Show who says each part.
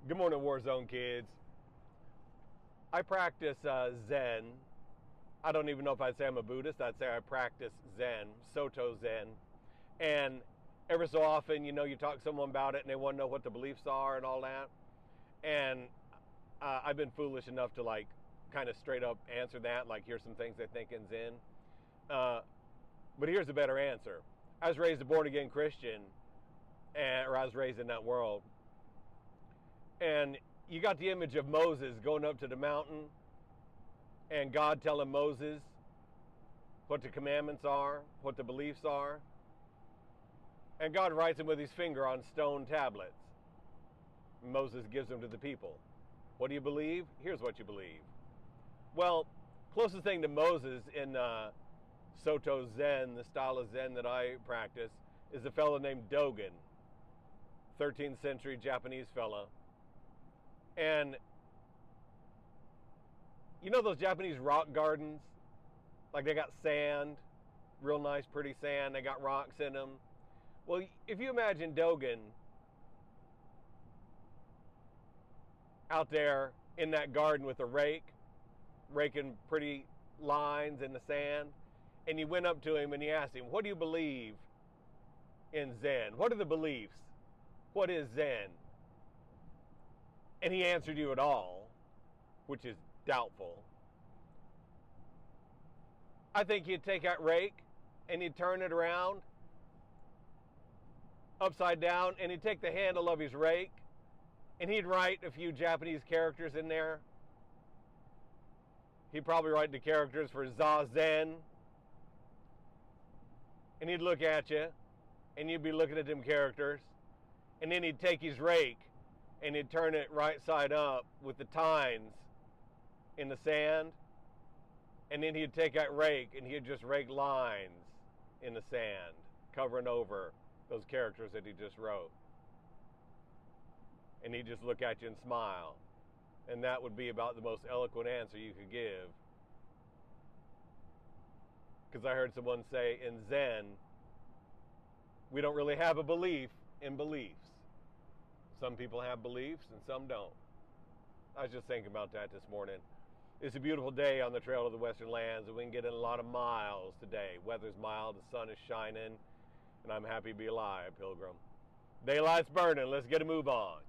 Speaker 1: Good morning, Warzone kids. I practice Zen. I don't even know if I'd say I'm a Buddhist. I'd say I practice Zen, Soto Zen. And every so often, you talk to someone about it and they want to know what the beliefs are and all that. And I've been foolish enough to kind of straight up answer that. Like, here's some things I think in Zen. But here's a better answer. I was raised a born again Christian, or I was raised in that world. And you got the image of Moses going up to the mountain and God telling Moses what the commandments are, what the beliefs are. And God writes them with his finger on stone tablets. Moses gives them to the people. What do you believe? Here's what you believe. Well, closest thing to Moses in Soto Zen, the style of Zen that I practice, is a fellow named Dogen, 13th century Japanese fella. And you know those Japanese rock gardens? Like, they got sand, real nice, pretty sand. They got rocks in them. Well, if you imagine Dogen out there in that garden with a rake, raking pretty lines in the sand, and you went up to him and you asked him, what do you believe in Zen? What are the beliefs? What is Zen? And he answered you at all, which is doubtful. I think he'd take that rake and he'd turn it around upside down and he'd take the handle of his rake and he'd write a few Japanese characters in there. He'd probably write the characters for Zazen. And he'd look at you and you'd be looking at them characters. And then he'd take his rake and he'd turn it right side up with the tines in the sand. And then he'd take that rake and he'd just rake lines in the sand, covering over those characters that he just wrote. And he'd just look at you and smile. And that would be about the most eloquent answer you could give. Because I heard someone say in Zen, we don't really have a belief in beliefs. Some people have beliefs and some don't. I was just thinking about that this morning. It's a beautiful day on the Trail of the Western Lands, and we can get in a lot of miles today. Weather's mild, the sun is shining, and I'm happy to be alive, Pilgrim. Daylight's burning. Let's get a move on.